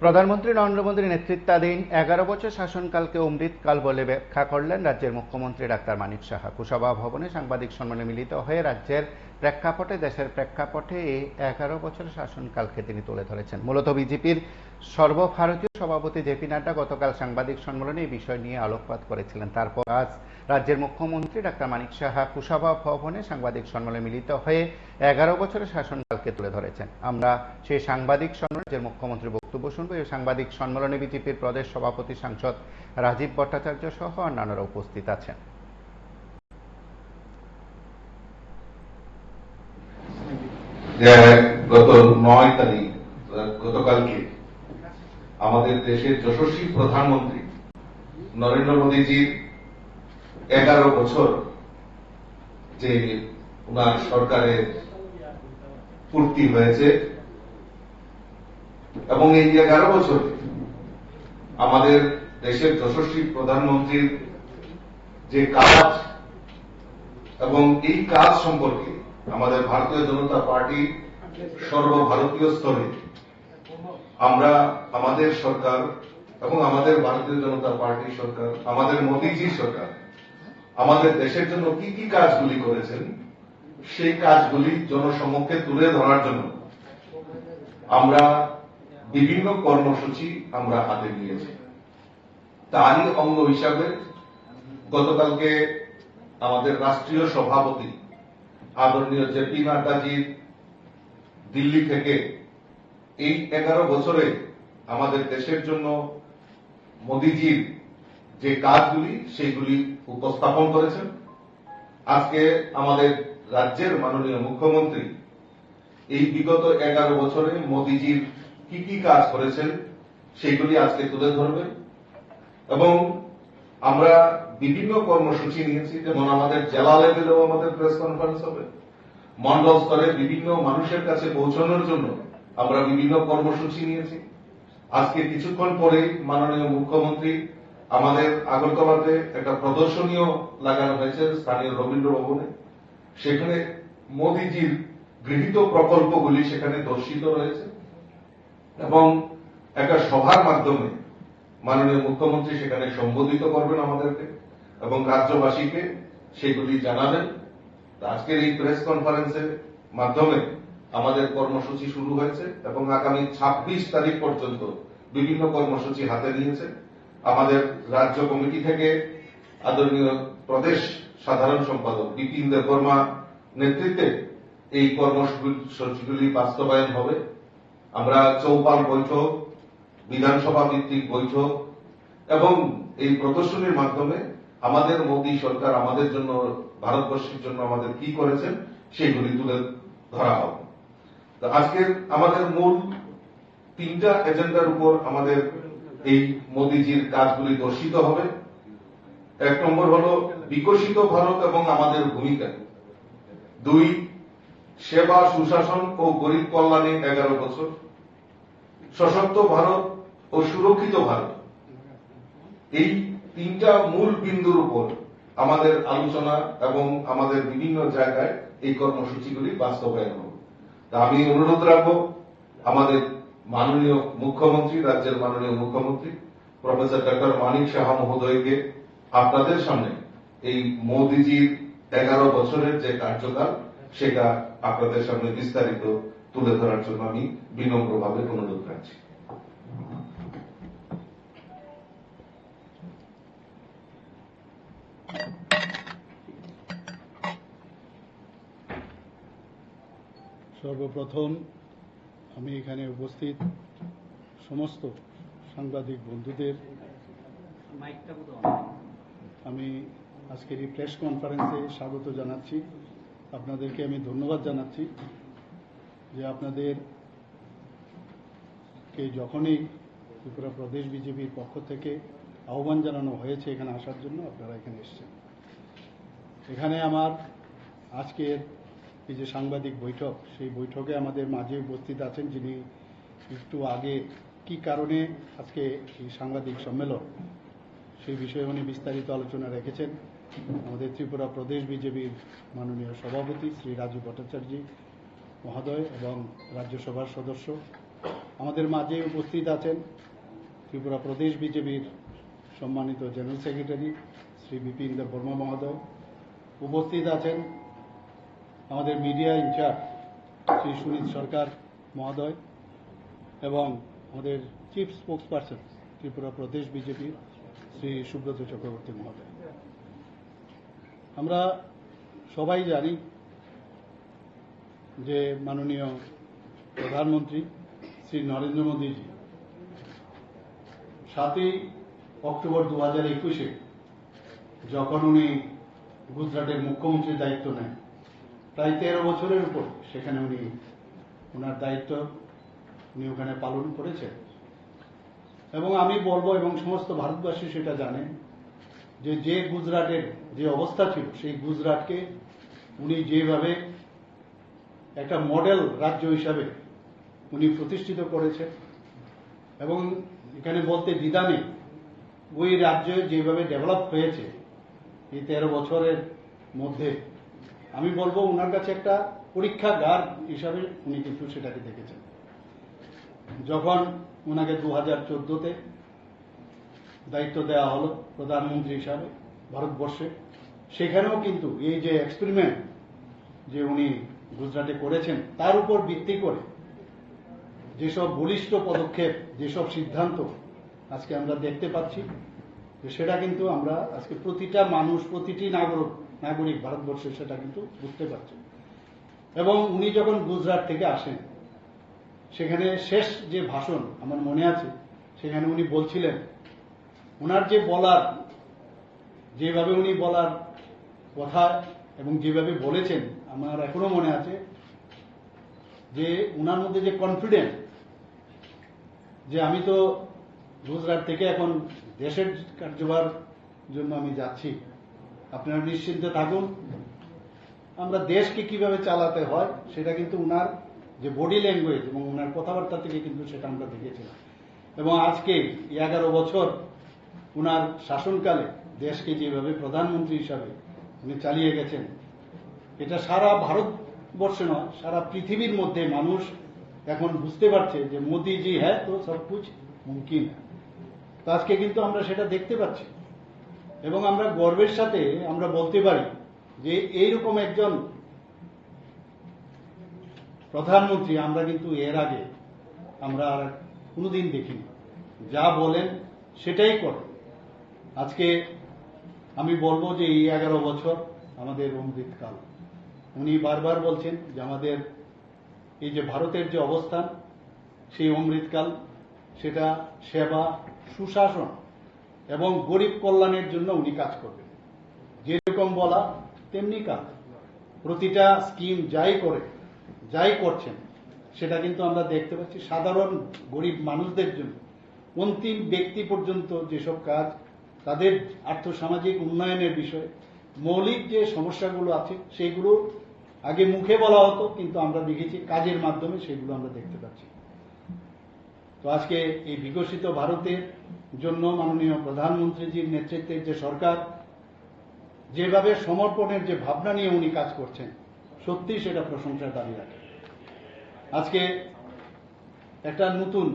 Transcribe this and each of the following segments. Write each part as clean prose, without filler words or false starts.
প্রধানমন্ত্রী নরেন্দ্র মোদীর নেতৃত্বাধীন 11 বছর শাসনকালকে অমৃতকাল বলে ব্যাখ্যা করলেন রাজ্যের মুখ্যমন্ত্রী ডাক্তার মানিক সাহা। কুশাবা ভবনে সাংবাদিক সম্মেলনে মিলিত হয়ে রাজ্যের প্রেক্ষাপটে, দেশের প্রেক্ষাপটে এই 11 বছর শাসনকালকে তিনি তুলে ধরেছেন। মূলত বিজেপির সর্বভারতীয় সভাপতি জেপি নাড্ডা গতকাল সাংবাদিক সম্মেলনে এই বিষয় নিয়ে আলোকপাত করেছিলেন। তারপর আজ রাজ্যের মুখ্যমন্ত্রী ডাক্তার মানিক সাহা কুশাবা ভবনে সাংবাদিক সম্মেলনে মিলিত হয়ে 11 বছরের শাসনকালকে তুলে ধরেছেন। আমরা সেই সাংবাদিক সম্মেলনের মুখ্যমন্ত্রীর বক্তব্য শুনব। এই সাংবাদিক সম্মেলনে বিজেপির প্রদেশ সভাপতি সাংসদ রাজীব ভট্টাচার্য সহ অন্যান্যরা উপস্থিত আছেন। গত 9 তারিখ গতকালকে আমাদের দেশের যশস্বী প্রধানমন্ত্রী নরেন্দ্র মোদীজির 11 বছর যে উনার সরকারের পূর্তি হয়েছে এবং এই 11 বছর আমাদের দেশের যশস্বী প্রধানমন্ত্রীর যে কাজ এবং এই কাজ সম্পর্কে আমাদের ভারতীয় জনতা পার্টি সর্বভারতীয় স্তরে আমরা আমাদের সরকার এবং আমাদের ভারতীয় জনতা পার্টি সরকার, আমাদের মোদীজি সরকার আমাদের দেশের জন্য কি কি কাজগুলি করেছেন সেই কাজগুলি জনসমক্ষে তুলে ধরার জন্য আমরা বিভিন্ন কর্মসূচি আমরা হাতে নিয়েছি। তারই অঙ্গ হিসাবে গতকালকে আমাদের রাষ্ট্রীয় সভাপতি আদরণীয় জেপি নাড্ডাজি দিল্লি থেকে এই 11 বছরে আমাদের দেশের জন্য মোদীজির যে কাজগুলি সেগুলি উপস্থাপন করেছেন। আজকে আমাদের রাজ্যের মাননীয় মুখ্যমন্ত্রী এই বিগত 11 বছরে মোদীজির কি কি কাজ করেছেন সেগুলি আজকে তুলে ধরবেন এবং আমরা বিভিন্ন কর্মসূচি নিয়েছি। যেমন আমাদের জেলা লেভেলেও আমাদের প্রেস কনফারেন্স হবে, মন্ডল স্তরে বিভিন্ন মানুষের কাছে পৌঁছানোর জন্য আমরা বিভিন্ন কর্মসূচি নিয়েছি। আজকে কিছুক্ষণ পরে মাননীয় মুখ্যমন্ত্রী আমাদের আগরতলাতে একটা প্রদর্শনীও লাগানো হয়েছে স্থানীয় রবীন্দ্র ভবনে। সেখানে মোদীজির গৃহীত প্রকল্পগুলি সেখানে দর্শিত রয়েছে এবং একটা সভার মাধ্যমে মাননীয় মুখ্যমন্ত্রী সেখানে সম্বোধিত করবেন আমাদেরকে এবং রাজ্যবাসীকে সেগুলি জানাবেন। আজকের এই প্রেস কনফারেন্সের মাধ্যমে আমাদের কর্মসূচি শুরু হয়েছে এবং আগামী 26 তারিখ পর্যন্ত বিভিন্ন কর্মসূচি হাতে নিয়েছে। আমাদের রাজ্য কমিটি থেকে আদরণীয় প্রদেশ সাধারণ সম্পাদক বিপিন দেববর্মা নেতৃত্বে এই কর্মসূচিগুলি বাস্তবায়ন হবে। আমরা চৌপাল বৈঠক, বিধানসভা ভিত্তিক বৈঠক এবং এই প্রদর্শনীর মাধ্যমে আমাদের মোদী সরকার আমাদের জন্য, ভারতবর্ষের জন্য আমাদের কি করেছেন সেগুলি তুলে ধরা হবে। তো আজকে আমাদের মূল 3টা এজেন্ডার উপর আমাদের এই মোদীজির কাজগুলি দর্শিত হবে। 1 নম্বর হল বিকশিত ভারত এবং আমাদের ভূমিকা, 2 সেবা সুশাসন ও গরিব কল্যাণে 11 বছর, সশক্ত ভারত ও সুরক্ষিত ভারত। এই 3টা মূল বিন্দুর উপর আমাদের আলোচনা এবং আমাদের বিভিন্ন জায়গায় এই কর্মসূচিগুলি বাস্তবায়ন হবে। তা আমি অনুরোধ রাখবো আমাদের মাননীয় মুখ্যমন্ত্রী, রাজ্যের মাননীয় মুখ্যমন্ত্রী প্রফেসর ডক্টর মানিক সাহা মহোদয়কে আপনাদের সামনে এই মোদীজির 11 বছরের যে কার্যকাল সেটা আপনাদের সামনে বিস্তারিত তুলে ধরার জন্য আমি বিনম্রভাবে অনুরোধ রাখছি। সর্বপ্রথম আমি এখানে উপস্থিত সমস্ত সাংবাদিক বন্ধুদের আমি আজকের এই প্রেস কনফারেন্সে স্বাগত জানাচ্ছি। আপনাদেরকে আমি ধন্যবাদ জানাচ্ছি যে আপনাদেরকে যখনই ত্রিপুরা প্রদেশ বিজেপির পক্ষ থেকে আহ্বান জানানো হয়েছে এখানে আসার জন্য, আপনারা এখানে এসেছেন। এখানে আমার আজকের এই যে সাংবাদিক বৈঠক, সেই বৈঠকে আমাদের মাঝে উপস্থিত আছেন যিনি একটু আগে কি কারণে আজকে এই সাংবাদিক সম্মেলন সেই বিষয়ে উনি বিস্তারিত আলোচনা রেখেছেন। আমাদের ত্রিপুরা প্রদেশ বিজেপির মাননীয় সভাপতি শ্রী রাজীব ভট্টাচার্য মহোদয় এবং রাজ্যসভার সদস্য আমাদের মাঝে উপস্থিত আছেন ত্রিপুরা প্রদেশ বিজেপির সম্মানিত জেনারেল সেক্রেটারি শ্রী বিপিন দেব বর্মা মহোদয়, উপস্থিত আছেন আমাদের মিডিয়া ইনচার্জ শ্রী সুনীত সরকার মহোদয় এবং আমাদের চিফ স্পোক্স পার্সন ত্রিপুরা প্রদেশ বিজেপির শ্রী সুব্রত চক্রবর্তী মহোদয়। আমরা সবাই জানি যে মাননীয় প্রধানমন্ত্রী শ্রী নরেন্দ্র মোদীজি 7ই অক্টোবর 2021-এ যখন উনি গুজরাটের মুখ্যমন্ত্রীর দায়িত্ব নেন, প্রায় 13 বছরের উপর সেখানে উনি ওনার দায়িত্ব উনি ওখানে পালন করেছেন। এবং আমি বলবো, এবং সমস্ত ভারতবাসী সেটা জানে, যে গুজরাটের যে অবস্থা ছিল সেই গুজরাটকে উনি যেভাবে একটা মডেল রাজ্য হিসাবে উনি প্রতিষ্ঠিত করেছেন, এবং এখানে বলতে দ্বিধা নেই, ওই রাজ্য যেভাবে ডেভেলপ হয়েছে এই 13 বছরের মধ্যে, আমি বলবো ওনার কাছে একটা পরীক্ষাগার হিসাবে উনি কিন্তু সেটাকে দেখেছেন। যখন ওনাকে 2014-তে দায়িত্ব দেওয়া হলো প্রধানমন্ত্রী হিসাবে ভারতবর্ষে, সেখানেও কিন্তু এই যে এক্সপেরিমেন্ট যে উনি গুজরাটে করেছেন তার উপর ভিত্তি করে যেসব বলিষ্ঠ পদক্ষেপ, যেসব সিদ্ধান্ত আজকে আমরা দেখতে পাচ্ছি, সেটা কিন্তু আমরা আজকে প্রতিটা মানুষ, প্রতিটি নাগরিক ভারতবর্ষে সেটা কিন্তু বুঝতে পারছে। এবং উনি যখন গুজরাট থেকে আসেন, সেখানে শেষ যে ভাষণ আমার মনে আছে, সেখানে উনি বলছিলেন, ওনার যে বলার, যেভাবে উনি বলার কথা এবং যেভাবে বলেছেন, আমার এখনো মনে আছে যে ওনার মধ্যে যে কনফিডেন্স, যে আমি তো গুজরাট থেকে এখন দেশের কার্যভার জন্য আমি যাচ্ছি, আপনারা নিশ্চিন্তে থাকুন, আমরা দেশকে কিভাবে চালাতে হয় সেটা কিন্তু উনার যে বডি ল্যাঙ্গুয়েজ এবং উনার কথাবার্তা থেকে কিন্তু সেটা আমরা দেখেছিলাম। এবং আজকে 11 বছর উনার শাসনকালে দেশকে যেভাবে প্রধানমন্ত্রী হিসাবে উনি চালিয়ে গেছেন, এটা সারা ভারতবর্ষে নয়, সারা পৃথিবীর মধ্যে মানুষ এখন বুঝতে পারছে যে মোদিজি হ্যাঁ তো সব কুছ মুমকিন। তো আজকে কিন্তু আমরা সেটা দেখতে পাচ্ছি, এবং আমরা গর্বের সাথে আমরা বলতে পারি যে এইরকম একজন প্রধানমন্ত্রী আমরা কিন্তু এর আগে আমরা আর কোনোদিন দেখিনি। যা বলেন সেটাই করেন। আজকে আমি বলবো যে এই 11 বছর আমাদের অমৃতকাল। উনি বারবার বলছেন যে আমাদের এই যে ভারতের যে অবস্থান, সেই অমৃতকাল সেটা সেবা, সুশাসন এবং গরিব কল্যাণের জন্য উনি কাজ করবেন। যেরকম বলা তেমনি কাজ। প্রতিটা স্কিম যাই করছেন সেটা কিন্তু আমরা দেখতে পাচ্ছি সাধারণ গরিব মানুষদের জন্য, অন্তিম ব্যক্তি পর্যন্ত যেসব কাজ, তাদের আর্থসামাজিক উন্নয়নের বিষয়ে মৌলিক যে সমস্যাগুলো আছে সেগুলো আগে মুখে বলা হতো, কিন্তু আমরা দেখেছি কাজের মাধ্যমে সেগুলো আমরা দেখতে পাচ্ছি। তো আজকে এই বিকশিত ভারতের জন্য মাননীয় প্রধানমন্ত্রীজির নেতৃত্বের যে সরকার যেভাবে সমর্পণের যে ভাবনা নিয়ে উনি কাজ করছেন, সত্যি সেটা প্রশংসার দাবি রাখে। আজকে একটা নতুন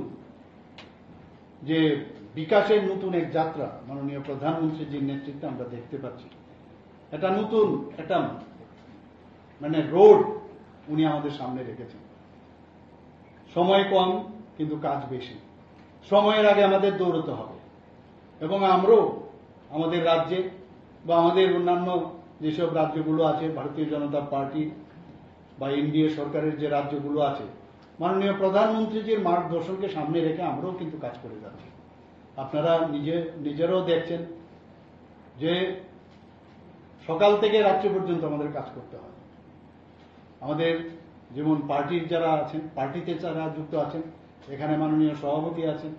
যে বিকাশের নতুন এক যাত্রা মাননীয় প্রধানমন্ত্রীজির নেতৃত্বে আমরা দেখতে পাচ্ছি। একটা নতুন একটা রোড উনি আমাদের সামনে রেখেছেন। সময় কম কিন্তু কাজ বেশি। সময়ের আগে আমাদের দৌড়তে হবে, এবং আমরাও আমাদের রাজ্যে বা আমাদের অন্যান্য যেসব রাজ্যগুলো আছে, ভারতীয় জনতা পার্টি বা এনডিএ সরকারের যে রাজ্যগুলো আছে, মাননীয় প্রধানমন্ত্রীজির মার্গদর্শনকে সামনে রেখে আমরাও কিন্তু কাজ করে যাচ্ছি। আপনারা নিজেরাও দেখছেন যে সকাল থেকে রাত্রি পর্যন্ত আমাদের কাজ করতে হয়। আমাদের যেমন পার্টির যারা আছেন, পার্টিতে যারা যুক্ত আছেন, এখানে মাননীয় সভাপতি আছেন,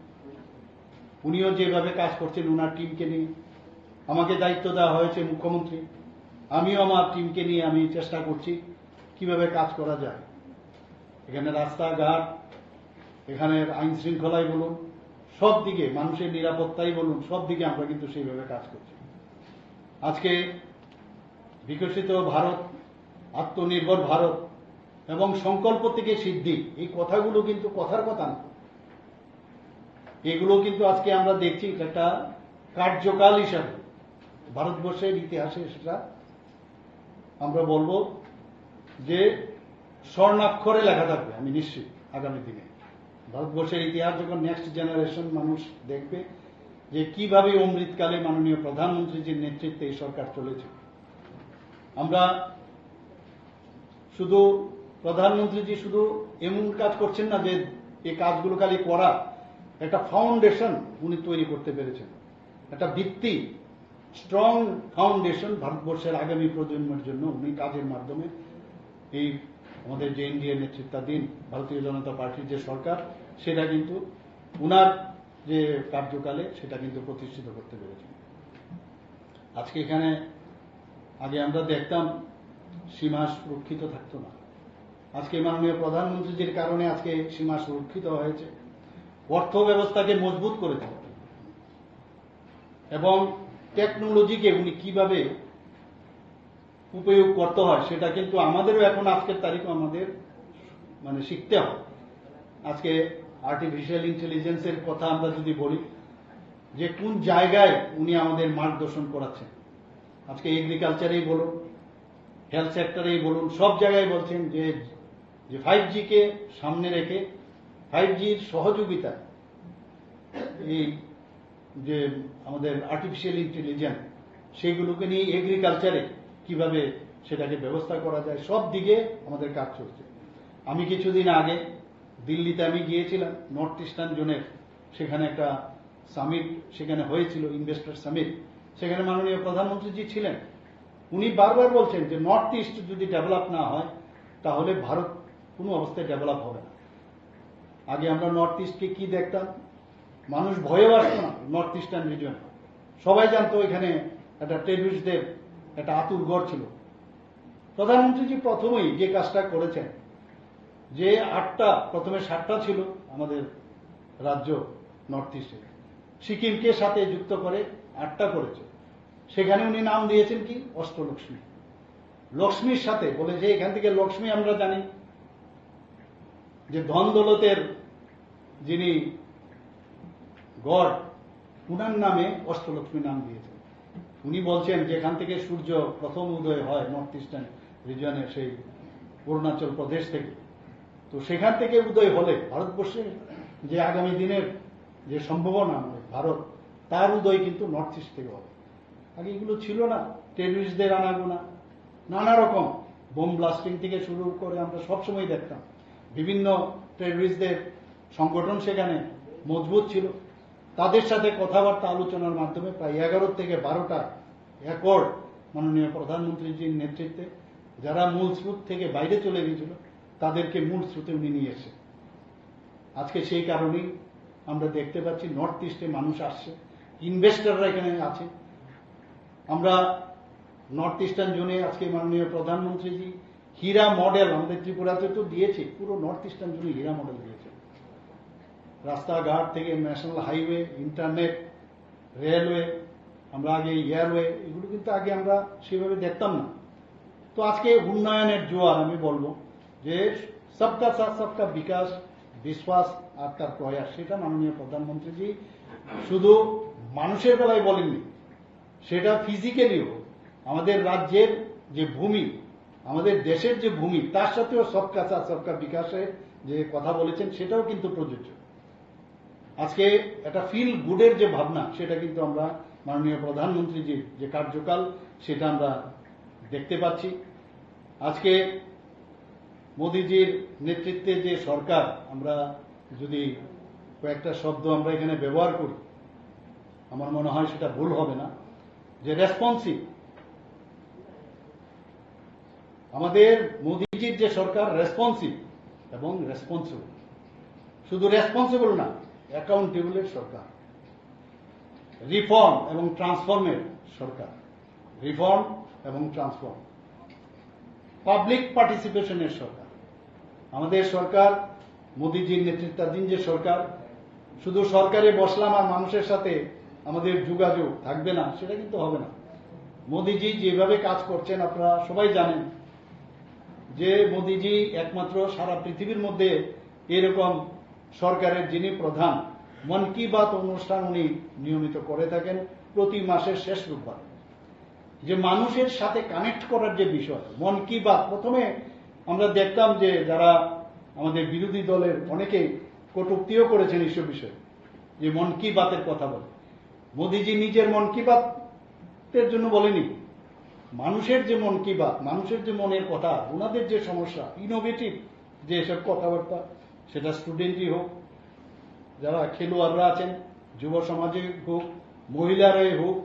উনিও যেভাবে কাজ করছেন ওনার টিমকে নিয়ে। আমাকে দায়িত্ব দেওয়া হয়েছে মুখ্যমন্ত্রী, আমিও আমার টিমকে নিয়ে আমি চেষ্টা করছি কিভাবে কাজ করা যায়। এখানে রাস্তাঘাট, এখানের আইন শৃঙ্খলাই বলুন, সব দিকে মানুষের নিরাপত্তাই বলুন, সব দিকে আমরা কিন্তু সেইভাবে কাজ করছি। আজকে বিকশিত ভারত, আত্মনির্ভর ভারত এবং সংকল্প থেকে সিদ্ধি, এই কথাগুলো কিন্তু কথার কথা না, এগুলো কিন্তু আজকে আমরা দেখছি একটা কার্যকাল হিসাবে ভারতবর্ষের ইতিহাসে সেটা আমরা বলবো যে স্বর্ণাক্ষরে লেখা থাকবে, আমি নিশ্চিত আগামী দিনে ভারতবর্ষের ইতিহাস যখন নেক্সট জেনারেশন মানুষ দেখবে যে কিভাবে অমৃতকালে মাননীয় প্রধানমন্ত্রীজির নেতৃত্বে এই সরকার চলেছে। আমরা শুধু প্রধানমন্ত্রীজি শুধু এমন কাজ করছেন না যে এই কাজগুলো খালি করা, একটা ফাউন্ডেশন উনি তৈরি করতে পেরেছেন, একটা ভিত্তি, স্ট্রং ফাউন্ডেশন ভারতবর্ষের আগামী প্রজন্মের জন্য উনি কাজের মাধ্যমে এই আমাদের যে এনডিএ নেতৃত্বাধীন ভারতীয় জনতা পার্টির যে সরকার সেটা কিন্তু উনার যে কার্যকালে সেটা কিন্তু প্রতিষ্ঠিত করতে পেরেছেন। আজকে এখানে আগে আমরা দেখতাম সীমা সুরক্ষিত থাকতো না, আজকে মাননীয় প্রধানমন্ত্রীজির কারণে আজকে সীমা সুরক্ষিত হয়েছে, অর্থ ব্যবস্থাকে মজবুত করেছে এবং টেকনোলজিকে উনি কিভাবে উপয়োগ করতে হয় সেটা কিন্তু আমাদেরও এখন আজকের তারিখে আমাদের শিখতে হয়। আজকে আর্টিফিশিয়াল ইন্টেলিজেন্সের কথা আমরা যদি বলি যে কোন জায়গায় উনি আমাদের মার্গদর্শন করাচ্ছেন, আজকে এগ্রিকালচারেই বলুন, হেলথ সেক্টরেই বলুন, সব জায়গায় বলছেন যে 5G কে সামনে রেখে 5Gর সহযোগিতা এই যে আমাদের আর্টিফিশিয়াল ইন্টেলিজেন্স সেইগুলোকে নিয়ে এগ্রিকালচারে কিভাবে সেটাকে ব্যবস্থা করা যায়, সব দিকে আমাদের কাজ চলছে। আমি কিছুদিন আগে দিল্লিতে আমি গিয়েছিলাম, নর্থ ইস্টার্ন জোনের সেখানে একটা সামিট সেখানে হয়েছিল, ইনভেস্টর সামিট, সেখানে মাননীয় প্রধানমন্ত্রীজি ছিলেন। উনি বারবার বলছেন যে নর্থ ইস্ট যদি ডেভেলপ না হয় তাহলে ভারত কোনো অবস্থায় ডেভেলপ হবে না। আগে আমরা নর্থ ইস্টকে কি দেখতাম, মানুষ ভয়েও আসতো না নর্থ ইস্টার্ন রিজন, সবাই জানতো এখানে একটা টেররিস্টদের একটা আতুর ঘর ছিল। প্রধানমন্ত্রীজি প্রথমেই যে কাজটা করেছেন যে প্রথমে 7টা ছিল আমাদের রাজ্য নর্থ ইস্টে, সিকিমকে সাথে যুক্ত করে 8টা করেছে। সেখানে উনি নাম দিয়েছেন কি অষ্টলক্ষ্মী, লক্ষ্মীর সাথে বলে যে এখান থেকে লক্ষ্মী আমরা জানি যে ধন দৌলতের যিনি গড়, উনার নামে অষ্টলক্ষ্মী নাম দিয়েছেন। উনি বলছেন যে এখান থেকে সূর্য প্রথম উদয় হয় নর্থ ইস্টার্ন রিজনের সেই অরুণাচল প্রদেশ থেকে, তো সেখান থেকে উদয় হলে ভারতবর্ষের যে আগামী দিনের যে সম্ভাবনা ভারত তার উদয় কিন্তু নর্থ ইস্ট থেকে হবে। আগে এগুলো ছিল না, টেররিস্টদের আনাগোনা, নানা রকম বোম ব্লাস্টিং থেকে শুরু করে আমরা সবসময় দেখতাম বিভিন্ন টেররিস্টদের সংগঠন সেখানে মজবুত ছিল। তাদের সাথে কথাবার্তা আলোচনার মাধ্যমে প্রায় 11 থেকে 12টা অ্যাকর্ড মাননীয় প্রধানমন্ত্রীজির নেতৃত্বে যারা মূল স্রোত থেকে বাইরে চলে গিয়েছিল তাদেরকে মূল স্রোতে উনি নিয়ে এসে আজকে সেই কারণেই আমরা দেখতে পাচ্ছি নর্থ ইস্টে মানুষ আসছে, ইনভেস্টররা এখানে আছে। আমরা নর্থ ইস্টার্ন জোনে আজকে মাননীয় প্রধানমন্ত্রীজি হীরা মডেল আমাদের ত্রিপুরাতে তো দিয়েছে, পুরো নর্থ ইস্টার্ন জোনে হীরা মডেল দিয়েছে। রাস্তাঘাট থেকে ন্যাশনাল হাইওয়ে, ইন্টারনেট, রেলওয়ে, আমরা আগে এয়ারওয়ে, এগুলো কিন্তু আগে আমরা সেভাবে দেখতাম না। তো আজকে উন্নয়নের জোয়ার আমি বলবো যে সবকা সাথ সবকা বিকাশ, বিশ্বাস আর তার প্রয়াস, সেটা মাননীয় প্রধানমন্ত্রীজি শুধু মানুষের বেলায় বলেননি, সেটা ফিজিক্যালিও আমাদের রাজ্যের যে ভূমি, আমাদের দেশের যে ভূমি, তার সাথেও সবকা সাথ সবকা বিকাশের যে কথা বলেছেন সেটাও কিন্তু প্রযোজ্য। আজকে একটা ফিল গুডের যে ভাবনা সেটা কিন্তু আমরা মাননীয় প্রধানমন্ত্রীজির যে কার্যকাল সেটা আমরা দেখতে পাচ্ছি। আজকে মোদিজির নেতৃত্বে যে সরকার, আমরা যদি কয়েকটা শব্দ আমরা এখানে ব্যবহার করি আমার মনে হয় সেটা ভুল হবে না, যে রেসপন্সিভ। আমাদের মোদিজির যে সরকার রেসপন্সিভ এবং রেসপন্সিবল, শুধু রেসপন্সিবল না, অ্যাকাউন্টেবলের সরকার, রিফর্ম এবং ট্রান্সফর্মের সরকার, রিফর্ম এবং ট্রান্সফর্ম, পাবলিক পার্টিসিপেশনের সরকার। আমাদের সরকার, মোদিজির নেতৃত্বাধীন যে সরকার, শুধু সরকারে বসলাম আর মানুষের সাথে আমাদের যোগাযোগ থাকবে না, সেটা কিন্তু হবে না। মোদিজি যেভাবে কাজ করছেন আপনারা সবাই জানেন যে মোদিজি একমাত্র সারা পৃথিবীর মধ্যে এরকম সরকারের যিনি প্রধান মন কি বাত অনুষ্ঠান উনি নিয়মিত করে থাকেন প্রতি মাসের শেষ রোববার। যে মানুষের সাথে কানেক্ট করার যে বিষয়, মন কি বাত, প্রথমে আমরা দেখতাম যে যারা আমাদের বিরোধী দলের অনেকেই কটূক্তিও করেছেন এইসব বিষয়ে, যে মন কি বাতের কথা বলে। মোদিজি নিজের মন কি বাতের জন্য বলেনি, মানুষের যে মন কি বাত, মানুষের যে মনের কথা, ওনাদের যে সমস্যা, ইনোভেটিভ যে এসব কথাবার্তা, সেটা স্টুডেন্টই হোক, যারা খেলোয়াড়রা আছেন, যুব সমাজে হোক, মহিলারাই হোক,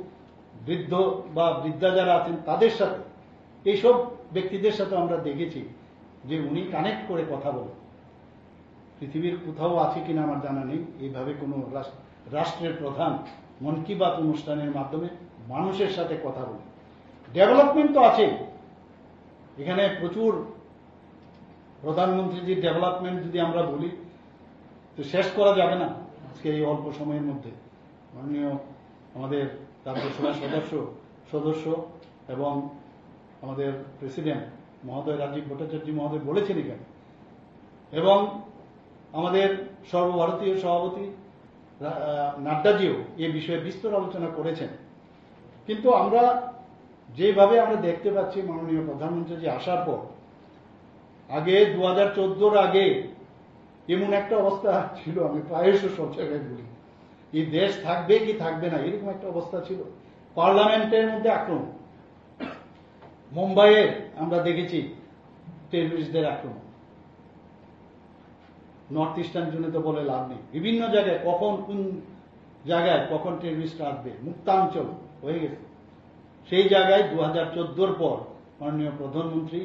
বৃদ্ধ বা বৃদ্ধা যারা আছেন তাদের সাথে, এইসব ব্যক্তিদের সাথে আমরা দেখেছি যে উনি কানেক্ট করে কথা বলেন। পৃথিবীর কোথাও আছে কিনা আমার জানা নেই এইভাবে কোনো রাষ্ট্রের প্রধান মন কি বাত অনুষ্ঠানের মাধ্যমে মানুষের সাথে কথা বলে। ডেভেলপমেন্ট তো আছে এখানে প্রচুর। প্রধানমন্ত্রী যে ডেভেলপমেন্ট যদি আমরা বলি তো শেষ করা যাবে না আজকে এই অল্প সময়ের মধ্যে। মাননীয় আমাদের রাজ্যসভার সদস্য এবং আমাদের প্রেসিডেন্ট মহোদয় রাজীব ভট্টাচার্য মহোদয় বলেছেন এখানে, এবং আমাদের সর্বভারতীয় সভাপতি নাড্ডাজিও এ বিষয়ে বিস্তর আলোচনা করেছেন। কিন্তু আমরা যেভাবে আমরা দেখতে পাচ্ছি মাননীয় প্রধানমন্ত্রী যে আসার পর, আগে 2014 আগে এমন একটা অবস্থা ছিল, আমি প্রায়শ সব জায়গায় বলি, এই দেশ থাকবে কি থাকবে না এরকম একটা অবস্থা ছিল। পার্লামেন্টের মধ্যে আক্রমণ, মুম্বাইয়ে আমরা দেখেছি টেররিস্টদের আক্রমণ, নর্থ ইস্টার্ন জোনে তো বলে লাভ নেই, বিভিন্ন জায়গায় কখন কোন জায়গায় কখন টেররিস্ট আসবে, মুক্তাঞ্চল হয়ে গেছে। সেই জায়গায় 2014 পর মাননীয় প্রধানমন্ত্রী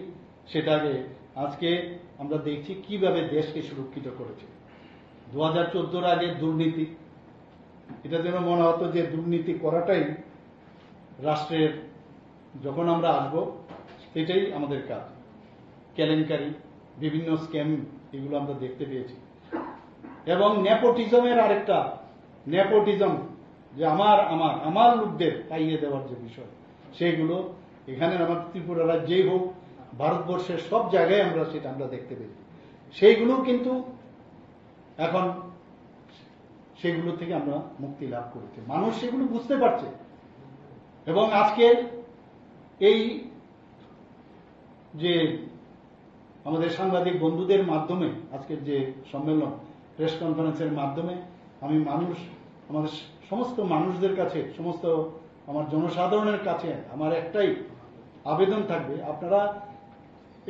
সেটাকে আজকে আমরা দেখছি কিভাবে দেশকে সুরক্ষিত করেছে। 2014 আগে দুর্নীতি, এটা যেন মনে হতো যে দুর্নীতি করাটাই রাষ্ট্রের, যখন আমরা আসব সেটাই আমাদের কাজ। কেলেঙ্কারি, বিভিন্ন স্ক্যাম, এগুলো আমরা দেখতে পেয়েছি। এবং নেপোটিজমের আরেকটা, নেপোটিজম যে আমার লোকদের পাইয়ে দেওয়ার যে বিষয়, সেইগুলো এখানে আমার ত্রিপুরা রাজ্যেই হোক, ভারতবর্ষের সব জায়গায় আমরা সেটা আমরা দেখতে পেয়েছি। সেইগুলো কিন্তু এখন সেগুলো থেকে আমরা মুক্তি লাভ করেছি, মানুষ সেগুলো বুঝতে পারছে। এবং আজকের এই যে আমাদের সাংবাদিক বন্ধুদের মাধ্যমে আজকের যে সম্মেলন, প্রেস কনফারেন্সের মাধ্যমে আমি আমাদের সমস্ত মানুষদের কাছে, সমস্ত আমার জনসাধারণের কাছে আমার একটাই আবেদন থাকবে, আপনারা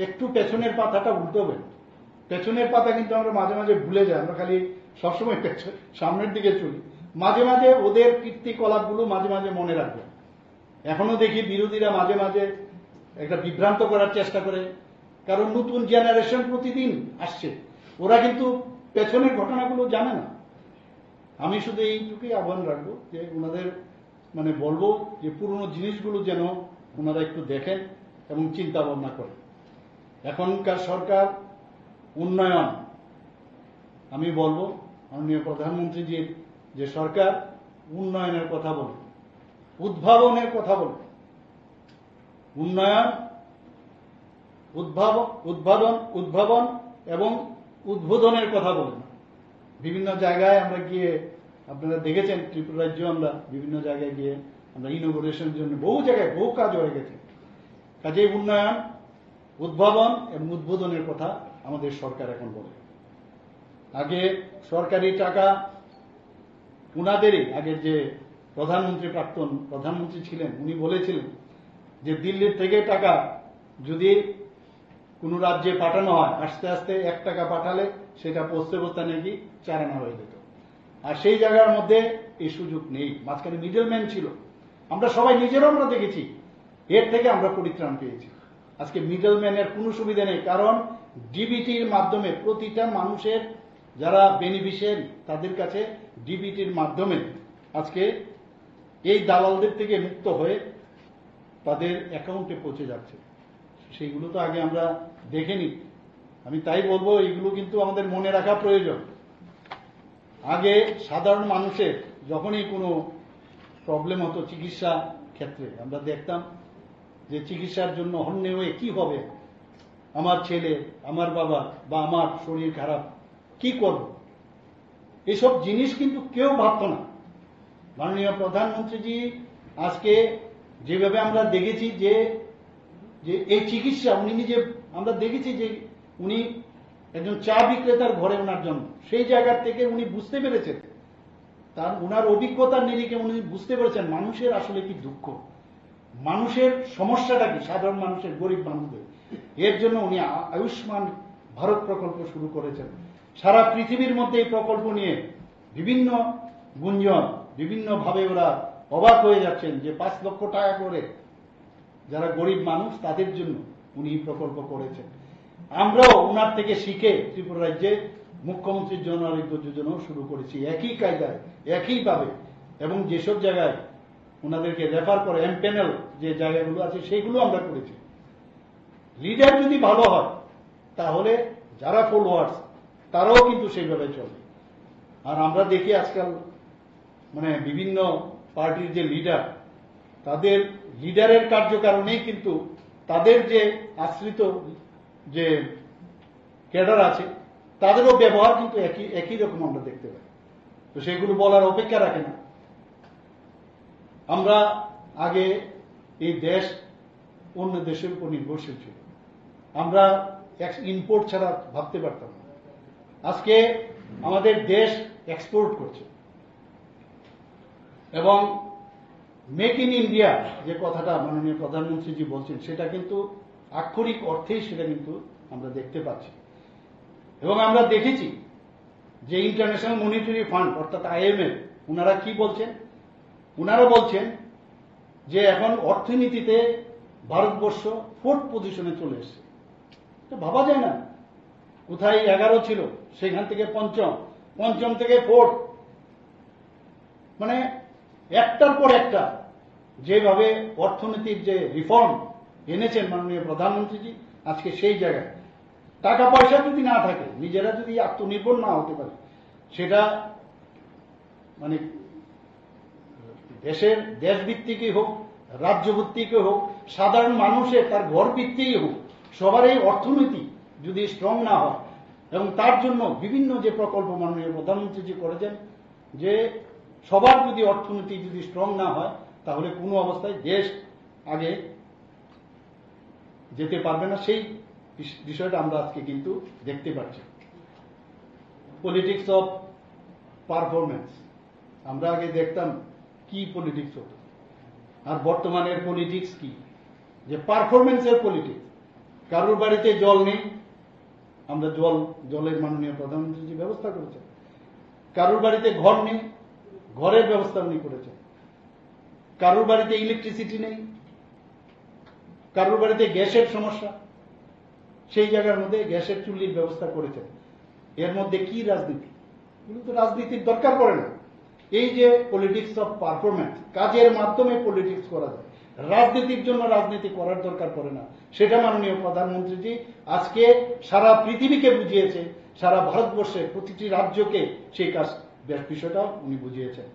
একটু পেছনের পাতাটা উল্টোবেন। পেছনের পাতা কিন্তু আমরা মাঝে মাঝে ভুলে যাই, আমরা খালি সবসময় সামনের দিকে চলি, মাঝে মাঝে ওদের কীর্তিকলাপগুলো মাঝে মাঝে মনে রাখবেন। এখনো দেখি বিরোধীরা মাঝে মাঝে একটা বিভ্রান্ত করার চেষ্টা করে, কারণ নতুন জেনারেশন প্রতিদিন আসছে, ওরা কিন্তু পেছনের ঘটনাগুলো জানে না। আমি শুধু এইটুকুই আহ্বান রাখবো যে ওনাদের বলবো যে পুরনো জিনিসগুলো যেন ওনারা একটু দেখেন এবং চিন্তা ভাবনা করেন। এখনকার সরকার উন্নয়ন, আমি বলবো মাননীয় প্রধানমন্ত্রীজির যে সরকার উন্নয়নের কথা বলে, উদ্ভাবনের কথা বলে, উন্নয়ন, উদ্ভাবন এবং উদ্বোধনের কথা বলেন। বিভিন্ন জায়গায় আমরা গিয়ে, আপনারা দেখেছেন ত্রিপুরা রাজ্য আমরা বিভিন্ন জায়গায় গিয়ে আমরা ইনোভেশনের জন্য বহু জায়গায় বহু কাজ হয়ে গেছে। কাজে উন্নয়ন, উদ্ভাবন এবং উদ্বোধনের কথা আমাদের সরকার এখন বলে। আগে সরকারি টাকা উনাদেরই, আগের যে প্রাক্তন প্রধানমন্ত্রী ছিলেন, উনি বলেছিলেন যে দিল্লির থেকে টাকা যদি কোন রাজ্যে পাঠানো হয়, আস্তে আস্তে 1 টাকা পাঠালে সেটা পৌঁছতে পৌঁছতে নাকি 4 আনা হয়ে যেত। আর সেই জায়গার মধ্যে এই সুযোগ নেই, মাঝখানে মিডলম্যান ছিল। আমরা সবাই নিজেরাও আমরা দেখেছি, এর থেকে আমরা পরিত্রাণ পেয়েছি। আজকে মিডলম্যানের কোনো সুবিধা নেই, কারণ ডিবিটির মাধ্যমে প্রতিটা মানুষের যারা বেনিফিশিয়ারি তাদের কাছে ডিবিটির মাধ্যমে আজকে এই দালালদের থেকে মুক্ত হয়ে তাদের অ্যাকাউন্টে পৌঁছে যাচ্ছে। সেইগুলো তো আগে আমরা দেখিনি। আমি তাই বলবো এইগুলো কিন্তু আমাদের মনে রাখা প্রয়োজন। আগে সাধারণ মানুষের যখনই কোনো প্রবলেম হতো চিকিৎসা ক্ষেত্রে, আমরা দেখতাম যে চিকিৎসার জন্য হন্যে হয়ে কি হবে, আমার ছেলে, আমার বাবা বা আমার শরীর খারাপ, কি করব। এসব জিনিস কিন্তু কেউ ভাবতো না। মাননীয় প্রধানমন্ত্রীজি আজকে যেভাবে আমরা দেখেছি যে যে এই চিকিৎসা উনি নিজে, আমরা দেখেছি যে উনি একজন চা বিক্রেতার ঘরে ওনার জন্য, সেই জায়গা থেকে উনি বুঝতে পেরেছেন, তার ওনার অভিজ্ঞতার নিরিখে উনি বুঝতে পেরেছেন মানুষের আসলে কি দুঃখ, মানুষের সমস্যাটা কি, সাধারণ মানুষের, গরিব মানুষদের। এর জন্য উনি আয়ুষ্মান ভারত প্রকল্প শুরু করেছেন। সারা পৃথিবীর মধ্যে এই প্রকল্প নিয়ে বিভিন্ন গুঞ্জন, বিভিন্ন ভাবে ওরা অবাক হয়ে যাচ্ছেন যে 5 লক্ষ টাকা করে যারা গরিব মানুষ তাদের জন্য উনি এই প্রকল্প করেছেন। আমরাও ওনার থেকে শিখে ত্রিপুরা রাজ্যে মুখ্যমন্ত্রীর জন আরোগ্য যোজনাও শুরু করেছি একই কায়দায়, একইভাবে, এবং যেসব জায়গায় ওনাদেরকে রেফার করে এমপ্যানেল যে জায়গাগুলো আছে সেইগুলো আমরা করেছি। লিডার যদি ভালো হয় তাহলে যারা ফলোয়ার্স তারাও কিন্তু সেইভাবে চলে। আর আমরা দেখি আজকাল মানে বিভিন্ন পার্টির যে লিডার, তাদের লিডারের কার্যকারণেই কিন্তু তাদের যে আশ্রিত যে ক্যাডার আছে তাদেরও ব্যবহার কিন্তু একই রকম আমরা দেখতে পাই। তো সেগুলো বলার অপেক্ষা রাখে না। আমরা আগে এই দেশ অন্য দেশের উপর নির্ভরশীল ছিল, আমরা ইম্পোর্ট ছাড়া ভাবতে পারতাম না। আজকে আমাদের দেশ এক্সপোর্ট করছে, এবং মেক ইন ইন্ডিয়া যে কথাটা মাননীয় প্রধানমন্ত্রীজি বলছেন সেটা কিন্তু আক্ষরিক অর্থেই সেটা কিন্তু আমরা দেখতে পাচ্ছি। এবং আমরা দেখেছি যে ইন্টারন্যাশনাল মনিটারি ফান্ড অর্থাৎ IMF ওনারা কি বলছেন, ওনারা বলছেন যে এখন অর্থনীতিতে ভারতবর্ষ 4th পজিশনে চলে এসেছে। তো ভাবা যায় না, কোথায় 11 ছিল সেখান থেকে পঞ্চম থেকে 4th, মানে একটার পর একটা যেভাবে অর্থনীতির যে রিফর্ম এনেছেন মাননীয় প্রধানমন্ত্রীজি, আজকে সেই জায়গায় টাকা পয়সা যদি না থাকে, নিজেরা যদি আত্মনির্ভর না হতে পারে, সেটা মানে দেশভিত্তিকই হোক, রাজ্যভিত্তিকই হোক, সাধারণ মানুষের তার ঘর ভিত্তিকই হোক, সবার এই অর্থনীতি যদি স্ট্রং না হয়, এবং তার জন্য বিভিন্ন যে প্রকল্প মাননীয় প্রধানমন্ত্রীজি করেছেন, যে সবার যদি অর্থনীতি যদি স্ট্রং না হয় তাহলে কোনো অবস্থায় দেশ আগে যেতে পারবে না। সেই বিষয়টা আমরা আজকে কিন্তু দেখতে পাচ্ছি। পলিটিক্স অফ পারফরমেন্স, আমরা আগে দেখতাম কি পলিটিক্স হতো, আর বর্তমানের পলিটিক্স কি, যে পারফরমেন্সের পলিটিক্স। কারোর বাড়িতে জল নেই, আমরা জলের মাননীয় প্রধানমন্ত্রী ব্যবস্থা করেছেন। কারোর বাড়িতে ঘর নেই, ঘরের ব্যবস্থা উনি করেছেন। কারোর বাড়িতে ইলেকট্রিসিটি নেই, কারোর বাড়িতে গ্যাসের সমস্যা, সেই জায়গার মধ্যে গ্যাসের চুল্লির ব্যবস্থা করেছেন। এর মধ্যে কি রাজনীতি? কিন্তু রাজনীতির দরকার পড়ে না। এই যে পলিটিক্স অফ পারফরমেন্স, কাজের মাধ্যমে পলিটিক্স করা যায়, রাজনীতির জন্য রাজনীতি করার দরকার পড়ে না, সেটা মাননীয় প্রধানমন্ত্রীজি আজকে সারা পৃথিবীকে বুঝিয়েছে, সারা ভারতবর্ষের প্রতিটি রাজ্যকে সেই কাজ বিষয়টা উনি বুঝিয়েছেন।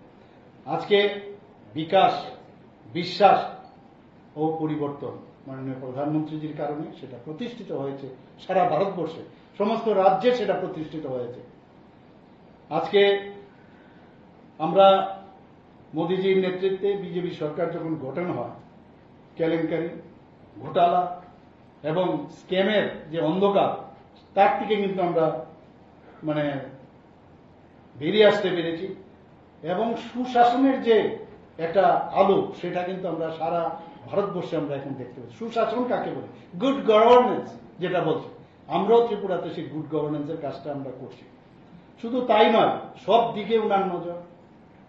আজকে বিকাশ, বিশ্বাস ও পরিবর্তন মাননীয় প্রধানমন্ত্রীজির কারণে সেটা প্রতিষ্ঠিত হয়েছে সারা ভারতবর্ষে, সমস্ত রাজ্যে সেটা প্রতিষ্ঠিত হয়েছে। আজকে আমরা মোদীজির নেতৃত্বে বিজেপি সরকার যখন গঠন হয়, কেলেঙ্কারি, ঘোটালা এবং স্ক্যামের যে অন্ধকার, তার থেকে কিন্তু আমরা মানে বেরিয়ে আসতে পেরেছি, এবং সুশাসনের যে একটা আলো সেটা কিন্তু আমরা সারা ভারতবর্ষে আমরা এখন দেখতে পাচ্ছি। সুশাসন কাকে বলে? গুড গভর্নেন্স যেটা বলছে, আমরাও ত্রিপুরাতে সেই গুড গভর্নেন্সের কাজটা আমরা করছি। শুধু তাই নয়, সব দিকে উনার নজর।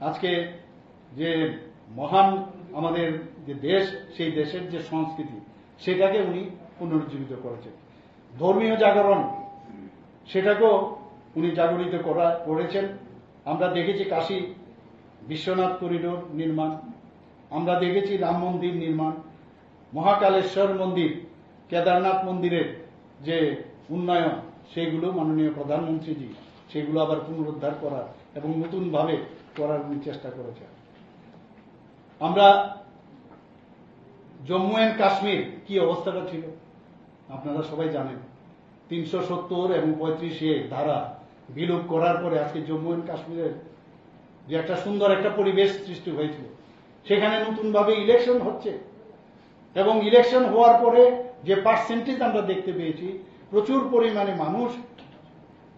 আজকে যে মহান আমাদের যে দেশ, সেই দেশের যে সংস্কৃতি সেটাকে উনি পুনরুজ্জীবিত করেছেন। ধর্মীয় জাগরণ সেটাকেও উনি জাগরিত করেছেন। আমরা দেখেছি কাশী বিশ্বনাথ করিডোর নির্মাণ, আমরা দেখেছি রাম মন্দির নির্মাণ, মহাকালেশ্বর মন্দির, কেদারনাথ মন্দিরের যে উন্নয়ন, সেইগুলো মাননীয় প্রধানমন্ত্রীজি সেগুলো আবার পুনরুদ্ধার করার এবং নতুনভাবে করার উনি চেষ্টা করেছেন। আমরা জম্মু অ্যান্ড কাশ্মীর কি অবস্থাটা ছিল আপনারা সবাই জানেন। 370 এবং 35A ধারা বিলোপ করার পরে আজকে জম্মু অ্যান্ড কাশ্মীরের যে একটা সুন্দর একটা পরিবেশ সৃষ্টি হয়েছিল, সেখানে নতুনভাবে ইলেকশন হচ্ছে এবং ইলেকশন হওয়ার পরে যে পার্সেন্টেজ আমরা দেখতে পেয়েছি, প্রচুর পরিমাণে মানুষ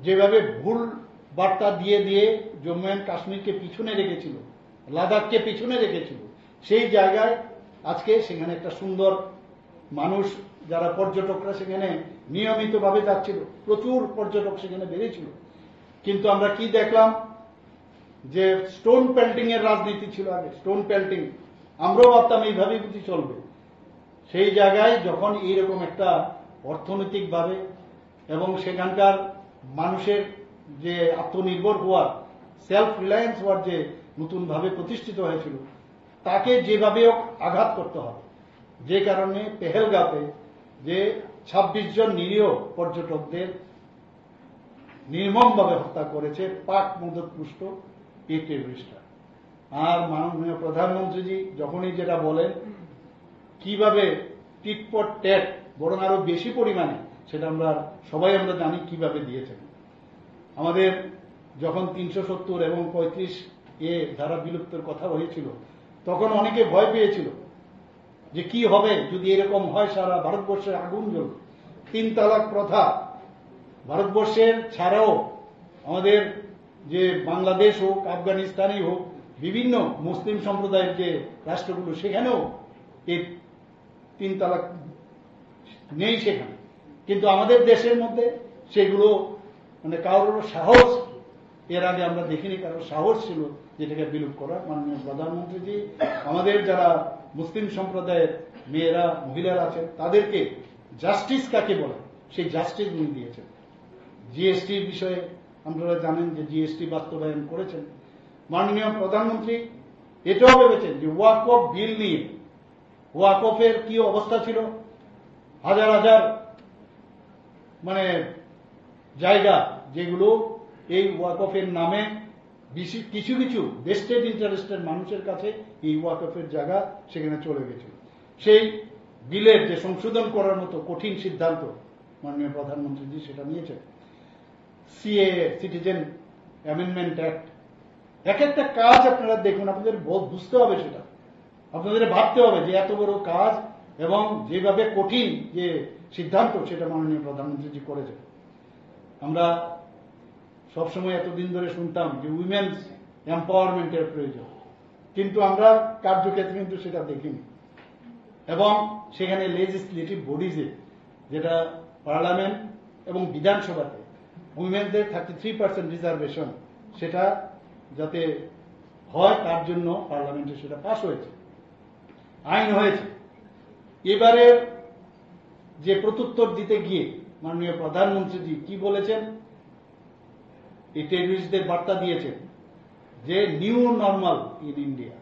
যেভাবে ভুল বার্তা দিয়ে দিয়ে জম্মু অ্যান্ড কাশ্মীরকে পিছনে রেখেছিল, লাদাখকে পিছনে রেখেছিল, সেই জায়গায় আজকে সেখানে একটা সুন্দর মানুষ, যারা পর্যটকরা সেখানে নিয়মিতভাবে যাচ্ছিল, প্রচুর পর্যটক সেখানে বেড়েছিল। কিন্তু আমরা কি দেখলাম, যে স্টোন পেল্টিং এর রাজনীতি ছিল আগে, স্টোন পেল্টিং, আমরাও ভাবতাম এইভাবেই বুঝি চলবে। সেই জায়গায় যখন এইরকম একটা অর্থনৈতিকভাবে এবং সেখানকার মানুষের যে আত্মনির্ভর হওয়ার, সেলফ রিলায়েন্স হওয়ার যে নতুনভাবে প্রতিষ্ঠিত হয়েছিল, তাকে যেভাবেও আঘাত করতে হবে। যে কারণে পেহেলগাঁওতে যে ২৬ জন নিরীহ পর্যটকদের নির্মমভাবে হত্যা করেছে পাক মদতপুষ্ট এই টেররিস্টরা। আর মাননীয় প্রধানমন্ত্রীজি যখনই যেটা বলেন কিভাবে টিটপট ট্যাট, বরং আরো বেশি পরিমাণে, সেটা আমরা সবাই জানি কিভাবে দিয়েছেন। আমাদের যখন ৩৭০ এবং ৩৫A ধারা বিলুপ্তের কথা হয়েছিল, তখন অনেকে ভয় পেয়েছিল যে কি হবে যদি এরকম হয়, সারা ভারতবর্ষের আগুন জ্বলবে। ৩ তালাক প্রথা ভারতবর্ষের ছাড়াও আমাদের যে বাংলাদেশ হোক, আফগানিস্তানই হোক, বিভিন্ন মুসলিম সম্প্রদায়ের যে রাষ্ট্রগুলো, সেখানেও এই ৩ তালাক নেই সেখানে। কিন্তু আমাদের দেশের মধ্যে সেগুলো কারোর সাহস, এর আগে আমরা দেখিনি কারোর সাহস ছিল যেটাকে বিলুপ করা। মাননীয় প্রধানমন্ত্রীজি আমাদের যারা মুসলিম সম্প্রদায়ের মেয়েরা, মহিলারা আছেন, তাদেরকে জাস্টিস কাকে বলে সেই জাস্টিস উনি দিয়েছেন। জিএসটির বিষয়ে আপনারা জানেন যে জিএসটি বাস্তবায়ন করেছেন। মাননীয় প্রধানমন্ত্রী এটাও ভেবেছেন যে ওয়াকফ বিল নিয়ে, ওয়াকফের কি অবস্থা ছিল, হাজার হাজার জায়গা যেগুলো এই ওয়াকফের নামে কিছু কিছু ভেস্টেড ইন্টারেস্টের মানুষের কাছে এই ওয়াকফের জায়গা সেখানে চলে গেছিল। সেই বিলের যে সংশোধন করার মতো কঠিন সিদ্ধান্ত মাননীয় প্রধানমন্ত্রীজি সেটা নিয়েছেন। সিএএ, সিটিজেন অ্যামেন্ডমেন্ট অ্যাক্ট, এক একটা কাজ আপনারা দেখুন, আপনাদের বুঝতে হবে, সেটা আপনাদের ভাবতে হবে যে এত বড় কাজ এবং যেভাবে কঠিন যে সিদ্ধান্ত সেটা মাননীয় প্রধানমন্ত্রীজি করেছেন। আমরা সবসময় এতদিন ধরে শুনতাম যে উইমেন্স এম্পাওয়ারমেন্টের প্রয়োজন, কিন্তু আমরা কার্যক্ষেত্রে কিন্তু সেটা দেখিনি। এবং সেখানে লেজিসলেটিভ বডিজে, যেটা পার্লামেন্ট এবং বিধানসভাতে উইমেনদের 33% রিজার্ভেশন, সেটা যাতে হয় তার জন্য পার্লামেন্টে সেটা পাশ হয়েছে, আইন হয়েছে। এবারে যে প্রত্যুত্তর দিতে গিয়ে মাননীয় প্রধানমন্ত্রীজি কি বলেছেন, এই টেররিস্টদের বার্তা দিয়েছেন যে নিউ নর্মাল ইন ইন্ডিয়া,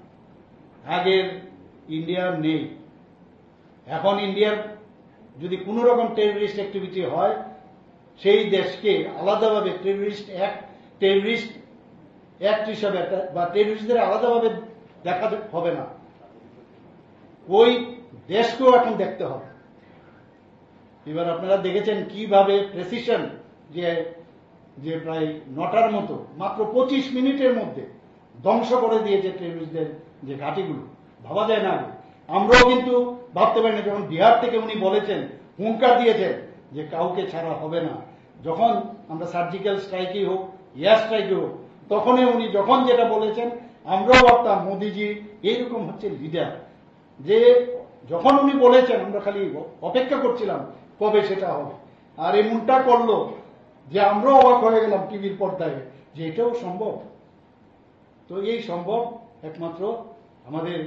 আগের ইন্ডিয়া নেই। এখন ইন্ডিয়ার যদি কোন রকম টেররিস্ট অ্যাক্টিভিটি হয়, সেই দেশকে আলাদাভাবে টেররিস্ট অ্যাক্ট হিসাবে বা টেররিস্টদের আলাদাভাবে দেখা হবে না, ওই দেশকেও এখন দেখতে হবে। এবার আপনারা দেখেছেন কিভাবে প্রেসিশন, যে প্রায় 9টার মতো মাত্র 25 মিনিটের মধ্যে ধ্বংস করে দিয়েছে টেররিস্টদের যে ঘাঁটিগুলো, ভাবা যায় না। আমরাও কিন্তু ভাবতে পারি না, যখন বিহার থেকে উনি বলেছেন, হুঙ্কার দিয়েছেন যে কাউকে ছাড়া হবে না, যখন আমরা সার্জিক্যাল স্ট্রাইকই হোক, এয়ার স্ট্রাইকই হোক, তখনই উনি যখন যেটা বলেছেন, আমরাও ভাবতাম মোদিজি এইরকম হচ্ছে লিডার, যে যখন উনি বলেছেন আমরা খালি অপেক্ষা করছিলাম কবে সেটা হবে। আর এমনটা করলো যে আমরাও অবাক হয়ে গেলাম টিভির পর্দায় যে এটাও সম্ভব। তো এই সম্ভব একমাত্র আমাদের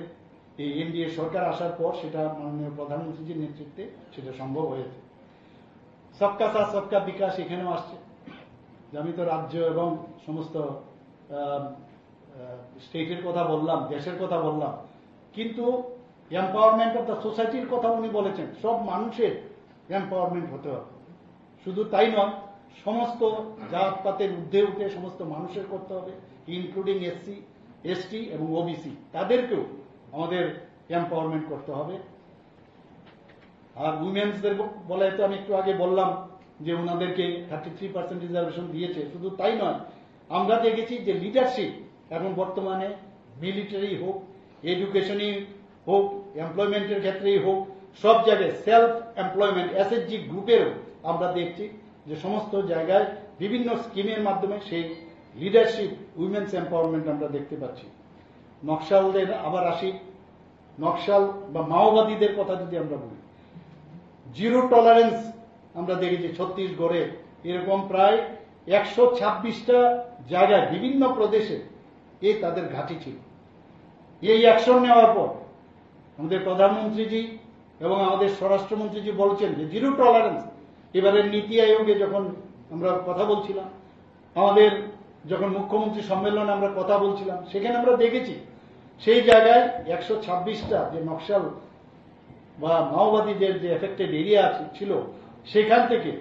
এই এনডিএ সরকার আসার পর, সেটা মাননীয় প্রধানমন্ত্রীজির নেতৃত্বে সেটা সম্ভব হয়েছে। সবকা সাথ সবকা বিকাশ এখানেও আসছে। আমি তো রাজ্য এবং সমস্ত স্টেটের কথা বললাম, দেশের কথা বললাম, কিন্তু এম্পাওয়ারমেন্ট অফ দ্য সোসাইটির কথা উনি বলেছেন। সব মানুষের এম্পাওয়ারমেন্ট হতে হবে, শুধু তাই নয়, সমস্ত জাতপাতের ঊর্ধ্বে উঠে সমস্ত মানুষের করতে হবে, ইনক্লুডিং এসসি, এসটি এবং ওবিসি, তাদেরকেও আমাদের এম্পাওয়ারমেন্ট করতে হবে। আর উইমেন্সদের বলে তো আমি একটু আগে বললাম যে ওনাদেরকে 33% রিজার্ভেশন দিয়েছে। শুধু তাই নয়, আমরা দেখেছি যে লিডারশিপ এখন বর্তমানে মিলিটারি হোক, এডুকেশনই হোক, এমপ্লয়মেন্টের ক্ষেত্রেই হোক, সব জায়গায় সেলফ এমপ্লয়মেন্ট এসএইচজি গ্রুপেরও আমরা দেখছি যে সমস্ত জায়গায় বিভিন্ন স্কিমের মাধ্যমে সেই লিডারশিপ, উইমেন্স এম্পাওয়ারমেন্ট আমরা দেখতে পাচ্ছি। নকশালদের আবার আসি, নকশাল বা মাওবাদীদের কথা যদি আমরা বলি, জিরো টলারেন্স আমরা দেখেছি ছত্তিশগড়ে এরকম প্রায় 126টা জায়গায় বিভিন্ন প্রদেশে তাদের ঘাঁটি ছিল। এই অ্যাকশন নেওয়ার পর আমাদের প্রধানমন্ত্রীজি এবং আমাদের স্বরাষ্ট্রমন্ত্রীজি বলছেন যে জিরো টলারেন্স। এবারের নীতি আয়োগে যখন আমরা কথা বলছিলাম, আমাদের যখন মুখ্যমন্ত্রী সম্মেলনে আমরা কথা বলছিলাম, সেখানে আমরা দেখেছি সেই জায়গায় 126টা যে নকশাল বা মাওবাদীদের যে এফেক্টেড এরিয়া ছিল, সেখান থেকে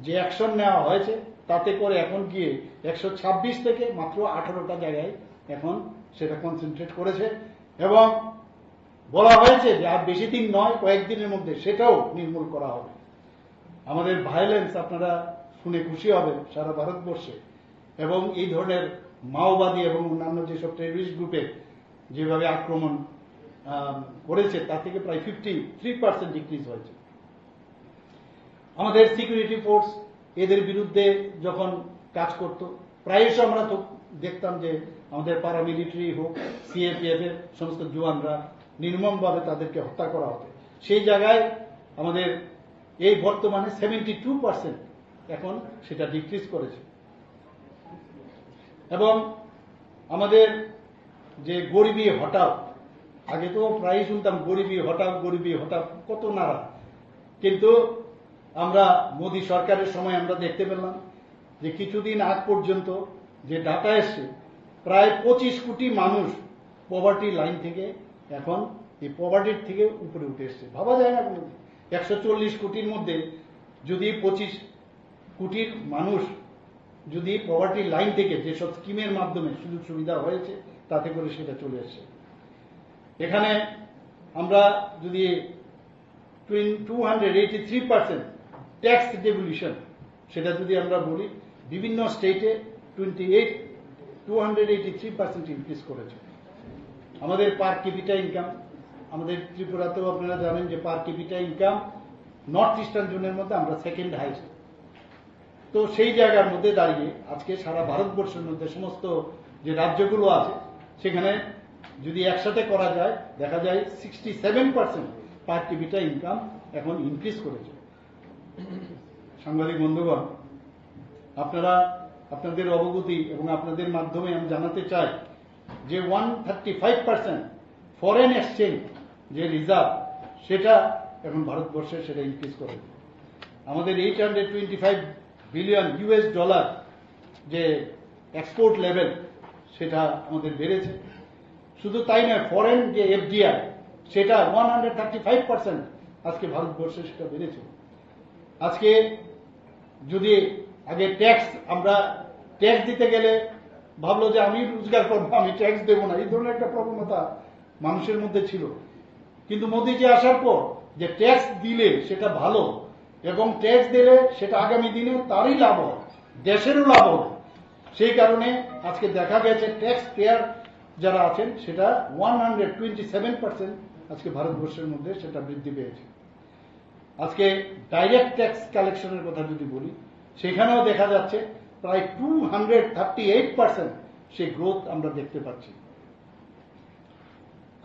যে অ্যাকশন নেওয়া হয়েছে তাতে করে এখন গিয়ে 126 থেকে মাত্র 18টা জায়গায় এখন সেটা কনসেন্ট্রেট করেছে এবং বলা হয়েছে যে আর বেশি দিন নয়, কয়েকদিনের মধ্যে সেটাও নির্মূল করা হবে। আমাদের ভায়োলেন্স আপনারা শুনে খুশি হবেন সারা ভারতবর্ষে, এবং এই ধরনের মাওবাদী এবং অন্যান্য যেসব টেররিস্ট গ্রুপে যেভাবে আক্রমণ করেছে তা থেকে প্রায় 53% ডিক্রিজ হয়েছে। আমাদের সিকিউরিটি ফোর্স এদের বিরুদ্ধে যখন কাজ করত, প্রায়শ আমরা তো দেখতাম যে আমাদের প্যারামিলিটারি হোক, সিএপিএফ এর সমস্ত জওয়ানরা নির্মমভাবে তাদেরকে হত্যা করা হতো। সেই জায়গায় আমাদের এই বর্তমানে 72% এখন সেটা ডিক্রিজ করেছে। এবং আমাদের যে গরিবি হটাও, আগে তো প্রায় শুনতাম গরিবি হটাও কত নারা, কিন্তু আমরা মোদী সরকারের সময় আমরা দেখতে পেলাম যে কিছুদিন আগ পর্যন্ত যে ডাটা এসছে, প্রায় 25 কোটি মানুষ পভার্টি লাইন থেকে এখন এই পভার্টির থেকে উপরে উঠে এসছে। ভাবা যায় না কোনো 140 কোটির মধ্যে যদি 25 কোটির মানুষ যদি পভার্টি লাইন থেকে যেসব স্কিমের মাধ্যমে সুযোগ সুবিধা হয়েছে তাতে করে সেটা চলে এসছে। এখানে আমরা যদি 283% ট্যাক্স ডেভলিউশন সেটা যদি আমরা বলি, বিভিন্ন স্টেটে 283% ইনক্রিজ করেছে। আমাদের পার ক্যাপিটা ইনকাম, আমাদের ত্রিপুরাতেও আপনারা জানেন যে পার ক্যাপিটা ইনকাম নর্থ ইস্টার্ন জোনের মধ্যে আমরা সেকেন্ড হাইস্ট। তো সেই জায়গার মধ্যে দাঁড়িয়ে আজকে সারা ভারতবর্ষের মধ্যে সমস্ত যে রাজ্যগুলো আছে সেখানে যদি একসাথে করা যায়, দেখা যায় 67% পার ক্যাপিটা ইনকাম এখন ইনক্রিজ করেছে। সাংবাদিক বন্ধুগণ, আপনারা আপনাদের অবগতি এবং আপনাদের মাধ্যমে আমি জানাতে চাই যে 135% ফরেন এক্সচেঞ্জ যে রিজার্ভ সেটা এখন ভারতবর্ষে সেটা ইনক্রিজ করেছে। আমাদের $825 বিলিয়ন যে এক্সপোর্ট লেভেল সেটা আমাদের বেড়েছে। শুধু তাই নয়, ফরেন যে এফডিআই সেটা 135% আজকে ভারতবর্ষে সেটা বেড়েছে। আজকে যদি আগে ট্যাক্স, আমরা ট্যাক্স দিতে গেলে ভাবলো যে আমি রোজগার করবো, আমি ট্যাক্স দেবো না, এই ধরনের একটা প্রবণতা মানুষের মধ্যে ছিল। কিন্তু মোদীজি আসার পর যে ট্যাক্স দিলে সেটা ভালো এবং ট্যাক্স দিলে সেটা আগামী দিনে তারই লাভ হয়, দেশেরও লাভ হবে, সেই কারণে আজকে দেখা গেছে ট্যাক্স পেয়ার যারা আছেন সেটা 127% আজকে ভারতবর্ষের মধ্যে সেটা বৃদ্ধি পেয়েছে। আজকে ডাইরেক্ট ট্যাক্স কালেকশনের কথা যদি বলি, সেখানেও দেখা যাচ্ছে প্রায় 238% সেই গ্রোথ আমরা দেখতে পাচ্ছি।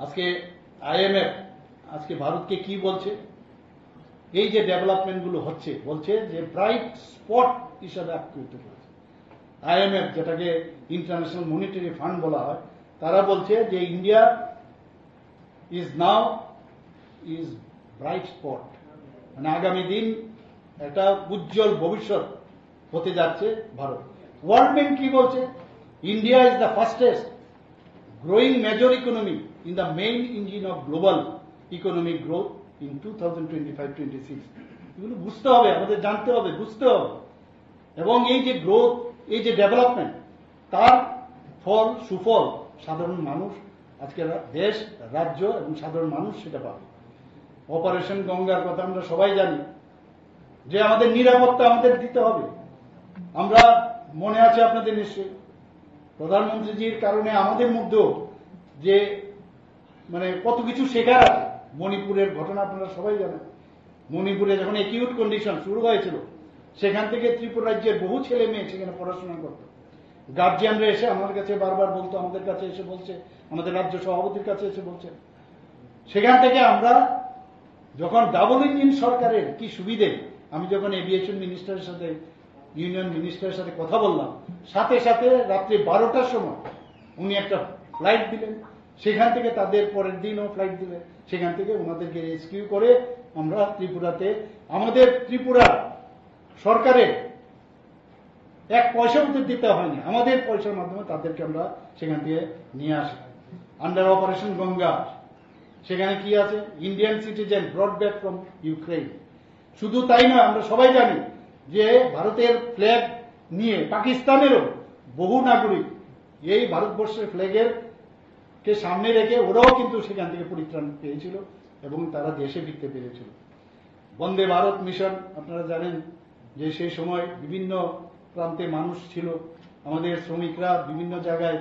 আজকে আইএমএফ আজকে ভারতকে কি বলছে, এই যে ডেভেলপমেন্টগুলো হচ্ছে, বলছে যে ব্রাইট স্পট হিসাবে আখ্যায়িত করেছে। আইএমএফ, যেটাকে ইন্টারন্যাশনাল মনিটারি ফান্ড বলা হয়, তারা বলছে যে India is now bright spot, মানে আগামী দিন একটা উজ্জ্বল ভবিষ্যৎ হতে যাচ্ছে ভারত। ওয়ার্ল্ড ব্যাংক কি বলছে, India is the fastest growing major economy in the main engine of global economic growth in 2025-26। এগুলো বুঝতে হবে, আমাদের জানতে হবে, বুঝতে হবে। এবং এই যে গ্রোথ, এই যে ডেভেলপমেন্ট, তার ফল, সুফল সাধারণ মানুষ, আজকে দেশ, রাজ্য এবং সাধারণ মানুষ সেটা পাবে। অপারেশন গঙ্গার কথা আমরা সবাই জানি, যে আমাদের নিরাপত্তা আমাদের দিতে হবে। আমরা মনে আছে আপনাদের নিশ্চয়ই প্রধানমন্ত্রীজির কারণে আমাদের মধ্যেও যে মানে কত কিছু শেখার আছে। মণিপুরের ঘটনা আপনারা সবাই জানেন। মণিপুরে যখন একিউট কন্ডিশন শুরু হয়েছিল, সেখান থেকে ত্রিপুরা রাজ্যের বহু ছেলে মেয়ে সেখানে পড়াশোনা করত। গার্জিয়ানরা এসে আমার কাছে বারবার বলতো, আমাদের কাছে এসে বলছে, আমাদের রাজ্য সভাপতির কাছে এসে বলছে। সেখান থেকে আমরা যখন ডাবল ইঞ্জিন সরকারের কি সুবিধে, আমি যখন এভিয়েশন মিনিস্টারের সাথে ইউনিয়ন মিনিস্টারের সাথে কথা বললাম, সাথে সাথে রাত্রি 12টার সময় উনি একটা ফ্লাইট দিলেন। সেখান থেকে তাদের পরের দিনও ফ্লাইট দিলেন। সেখান থেকে ওনাদেরকে রেস্কিউ করে আমরা ত্রিপুরাতে, আমাদের ত্রিপুরা সরকারের এক পয়সা ওদের দিতে হয়নি, আমাদের পয়সার মাধ্যমে তাদেরকে আমরা সেখান থেকে নিয়ে আসি। আন্ডার অপারেশন গঙ্গা, সেখানে কি আছে, Indian citizen ব্রট back from Ukraine. শুধু তাই নয়, আমরা সবাই জানি যে ভারতের ফ্ল্যাগ নিয়ে পাকিস্তানেরও বহু নাগরিক এই ভারতবর্ষের ফ্ল্যাগের কে সামনে রেখে ওরাও কিন্তু সেখান থেকে পরিত্রাণ পেয়েছিল এবং তারা দেশে ফিরতে পেরেছিল। বন্দে ভারত মিশন, আপনারা জানেন যে সেই সময় বিভিন্ন প্রান্তে মানুষ ছিল, আমাদের শ্রমিকরা বিভিন্ন জায়গায়,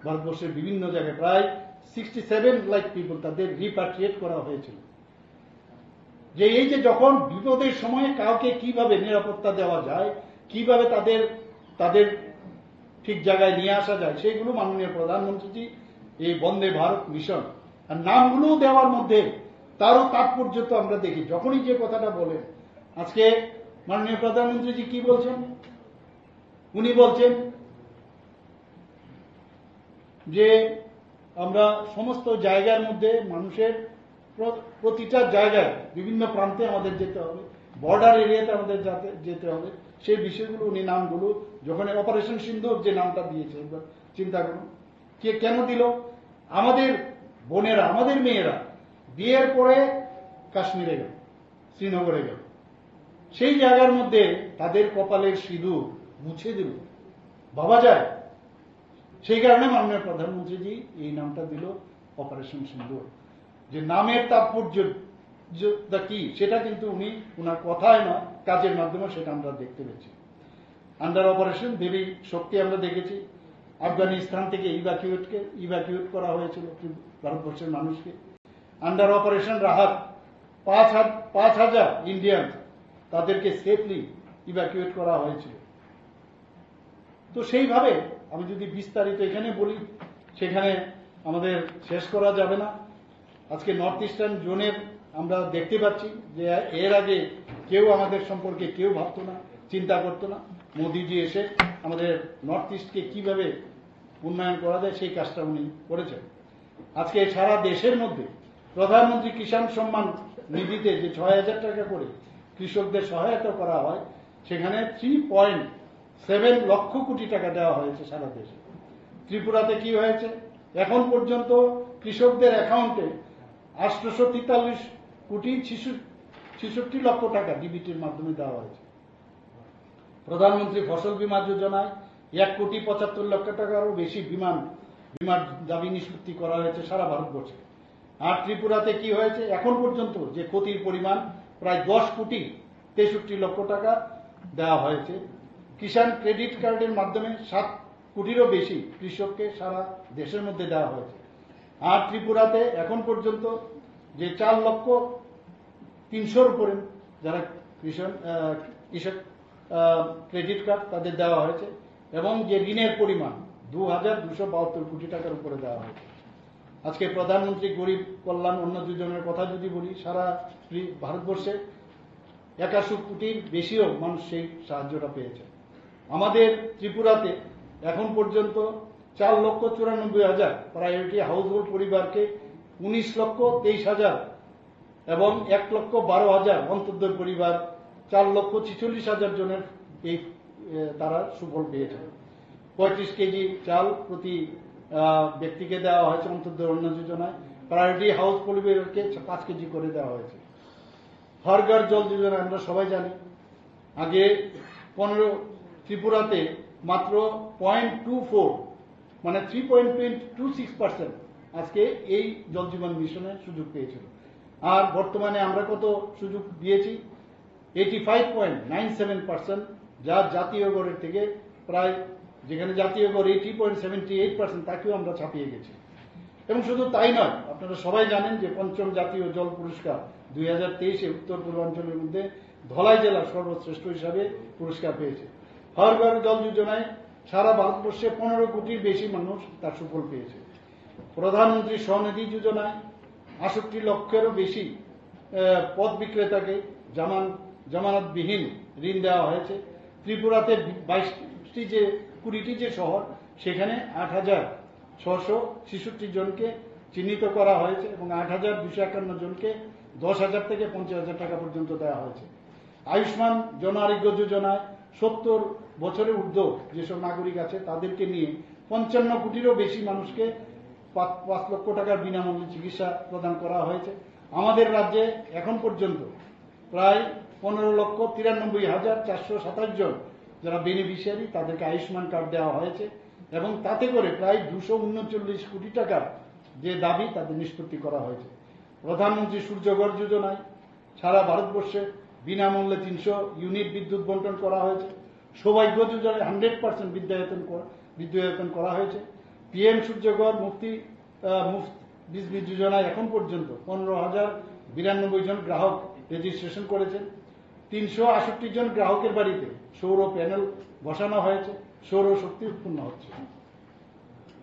ভারতবর্ষের বিভিন্ন জায়গায় প্রায় 67 লাখ পিপল তাদের রিপাট্রিয়েট করা হয়েছিল। যে এই যে যখন বিপদের সময়ে কাউকে কিভাবে নিরাপত্তা দেওয়া যায়, কিভাবে তাদের ঠিক জায়গায় নিয়ে আসা যায়, সেগুলো মাননীয় প্রধানমন্ত্রীজি এই বন্দে ভারত মিশন আর নামগুলো দেওয়ার মধ্যে তারও তাৎপর্য তো আমরা দেখি। যখনই যে কথাটা বলেন, আজকে মাননীয় প্রধানমন্ত্রীজি কি বলছেন, উনি বলছেন যে আমরা সমস্ত জায়গার মধ্যে মানুষের প্রতিটা জায়গায় বিভিন্ন প্রান্তে আমাদের যেতে হবে, বর্ডার এরিয়াতে আমাদের যেতে হবে, সেই বিষয়গুলো উনি নামগুলো যখন অপারেশন সিন্দুর যে নামটা দিয়েছে, একবার চিন্তা করুন কে কেন দিল। আমাদের বোনেরা, আমাদের মেয়েরা বিয়ের পরে কাশ্মীরে গেল, শ্রীনগরে গেল, সেই জায়গার মধ্যে তাদের কপালের সিঁদুর মুছে দিল, ভাবা যায়। সেই কারণে মাননীয় প্রধানমন্ত্রীজি এই নামটা দিল অপারেশন সিন্দুর। যে নামের তাৎপর্য কি সেটা কিন্তু উনি ওনার কথায় নয়, কাজের মাধ্যমে সেটা আমরা দেখতে পেয়েছি। আন্ডার অপারেশন দেবী শক্তি আমরা দেখেছি, আফগানিস্তান থেকে ইভাকিউট করা হয়েছিল ভারতবর্ষের মানুষকে। আন্ডার অপারেশন রাহাত 5,000 ইন্ডিয়ান তাদেরকে সেফলি ইভাকিউট করা হয়েছিল। তো সেইভাবে আমি যদি বিস্তারিত এখানে বলি, সেখানে আমাদের শেষ করা যাবে না। আজকে নর্থ ইস্টার্ন জোনের আমরা দেখতে পাচ্ছি যে এর আগে কেউ আমাদের সম্পর্কে কেউ ভাবতো না, চিন্তা করতো না। মোদিজি এসে আমাদের নর্থ ইস্টকে কিভাবে উন্নয়ন করা যায় সেই কাজটা উনি করেছেন। আজকে সারা দেশের মধ্যে প্রধানমন্ত্রী কিষাণ সম্মান নিধিতে যে 6,000 টাকা করে কৃষকদের সহায়তা করা হয়, সেখানে 3.7 লক্ষ কোটি টাকা দেওয়া হয়েছে সারা দেশে। ত্রিপুরাতে কি হয়েছে, এখন পর্যন্ত কৃষকদের অ্যাকাউন্টে 843 কোটি 66 লক্ষ টাকা ডিবিটির মাধ্যমে দেওয়া হয়েছে। প্রধানমন্ত্রী ফসল বীমা যোজনায় 1,75 লক্ষ টাকারও বেশি বিমার দাবি নিষ্পত্তি করা হয়েছে সারা ভারতবর্ষে। আর ত্রিপুরাতে কি হয়েছে, এখন পর্যন্ত যে ক্ষতির পরিমাণ প্রায় 10,63 লক্ষ টাকা দেওয়া হয়েছে। কিষাণ ক্রেডিট কার্ডের মাধ্যমে 7 কোটিরও বেশি কৃষককে সারা দেশের মধ্যে দেওয়া হয়েছে। আর ত্রিপুরাতে এখন পর্যন্ত যে 4,03,000 উপরে যারা কৃষক ক্রেডিট কার্ড তাদের দেওয়া হয়েছে, এবং যে ঋণের পরিমাণ 2,272 কোটি টাকার উপরে দেওয়া হয়েছে। আজকে প্রধানমন্ত্রী গরিব কল্যাণ অন্ন যোজনার কথা যদি বলি, সারা ভারতবর্ষে 81 কোটির বেশিও মানুষ সেই সাহায্যটা পেয়েছে। আমাদের ত্রিপুরাতে এখন পর্যন্ত 4,94,000 প্রায়োরিটি হাউসহোল্ড পরিবারকে 19,23,000 এবং 1,12,000 অন্তর্দয় পরিবার 4,46,000 জনের এই তারা সুফল পেয়েছে। 35 কেজি চাল প্রতি ব্যক্তিকে দেওয়া হয়েছে অন্তর্দয় অন্ন যোজনায়। প্রায়োরিটি হাউস পরিবারকে 5 কেজি করে দেওয়া হয়েছে। হর ঘর জল যোজনা আমরা সবাই জানি, আগে 15 ত্রিপুরাতে মাত্র 0.24 মানে 3.26% আজকে এই জল জীবন মিশনের সুযোগ পেয়েছিল। আর বর্তমানে আমরা কত সুযোগ দিয়েছি, 85.97%, যা জাতীয় গড়ের থেকে প্রায়, যেখানে জাতীয় গড় 80.78%, তাকেও আমরা ছাপিয়ে গেছি। এবং শুধু তাই নয়, আপনারা সবাই জানেন যে পঞ্চম জাতীয় জল পুরস্কার 2023-এ উত্তর পূর্বাঞ্চলের মধ্যে ধলাই জেলা সর্বশ্রেষ্ঠ হিসাবে পুরস্কার পেয়েছে। হর ঘর জল যোজনায় সারা ভারতবর্ষে 15 কোটির বেশি মানুষ তার সুফল পেয়েছে। প্রধানমন্ত্রী স্বনিধি যোজনায় 68 লক্ষেরও বেশি পথ বিক্রেতাকে জামানতবিহীন ঋণ দেওয়া হয়েছে। ত্রিপুরাতে 20টি যে শহর, সেখানে 8,666 জনকে চিহ্নিত করা হয়েছে এবং 8,251 জনকে 10,000 থেকে 50,000 টাকা পর্যন্ত দেওয়া হয়েছে। আয়ুষ্মান জন আরোগ্য যোজনায় 70 বছরের ঊর্ধ্ব যেসব নাগরিক আছে তাদেরকে নিয়ে 55 কোটিরও বেশি মানুষকে 5 লক্ষ টাকার বিনামূল্যে চিকিৎসা প্রদান করা হয়েছে। আমাদের রাজ্যে এখন পর্যন্ত প্রায় 15,93,427 জন যারা বেনিফিশিয়ারি, তাদেরকে আয়ুষ্মান কার্ড দেওয়া হয়েছে এবং তাতে করে প্রায় 239 কোটি টাকার যে দাবি তাদের নিষ্পত্তি করা হয়েছে। প্রধানমন্ত্রী সূর্যঘর যোজনায় সারা ভারতবর্ষে বিনামূল্যে 300 ইউনিট বিদ্যুৎ বন্টন করা হয়েছে। সৌভাগ্য যোজনায় 100% বিদ্যুতায়ন করা হয়েছে। পিএম সূর্যঘর মুফতি বিজলি যোজনায় এখন পর্যন্ত 15,092 জন গ্রাহক রেজিস্ট্রেশন করেছেন। 368 জন গ্রাহকের বাড়িতে সৌর প্যানেল বসানো হয়েছে, সৌর শক্তি উৎপন্ন হচ্ছে।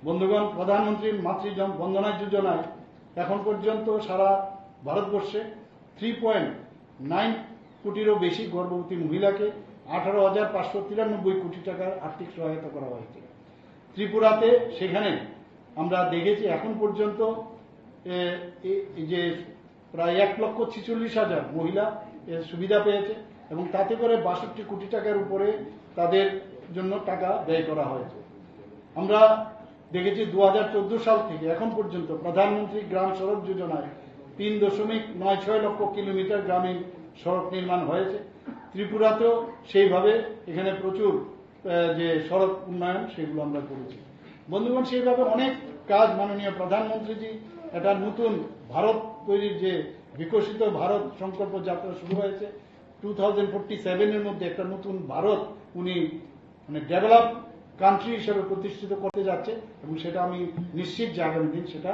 বন্ধুগণ, প্রধানমন্ত্রী মাতৃ বন্দনা যোজনায় এখন পর্যন্ত সারা ভারতবর্ষে 3.9 কোটিরও বেশি গর্ভবতী মহিলাকে 18,593 কোটি টাকার আর্থিক সহায়তা করা হয়েছে। ত্রিপুরাতে সেখানে আমরা দেখেছি এখন পর্যন্ত যে প্রায় 1,46,000 মহিলা এর সুবিধা পেয়েছে এবং তাতে করে 62 কোটি টাকার উপরে তাদের জন্য টাকা ব্যয় করা হয়েছে। আমরা দেখেছি 2014 সাল থেকে এখন পর্যন্ত প্রধানমন্ত্রী গ্রাম সড়ক যোজনায় 3.96 লক্ষ কিলোমিটার গ্রামীণ সড়ক নির্মাণ হয়েছে। ত্রিপুরাতেও সেইভাবে এখানে প্রচুর যে সড়ক উন্নয়ন সেগুলো আমরা করেছি। বন্ধুগণ, সেইভাবে অনেক কাজ মাননীয় প্রধানমন্ত্রীজি একটা নতুন ভারত তৈরির যে বিকশিত ভারত সংকল্প যাত্রা শুরু হয়েছে, 2047-এর মধ্যে একটা নতুন ভারত উনি ডেভেলপ কান্ট্রি হিসেবে প্রতিষ্ঠিত করতে যাচ্ছে এবং সেটা আমি নিশ্চিত যে আগামী দিন সেটা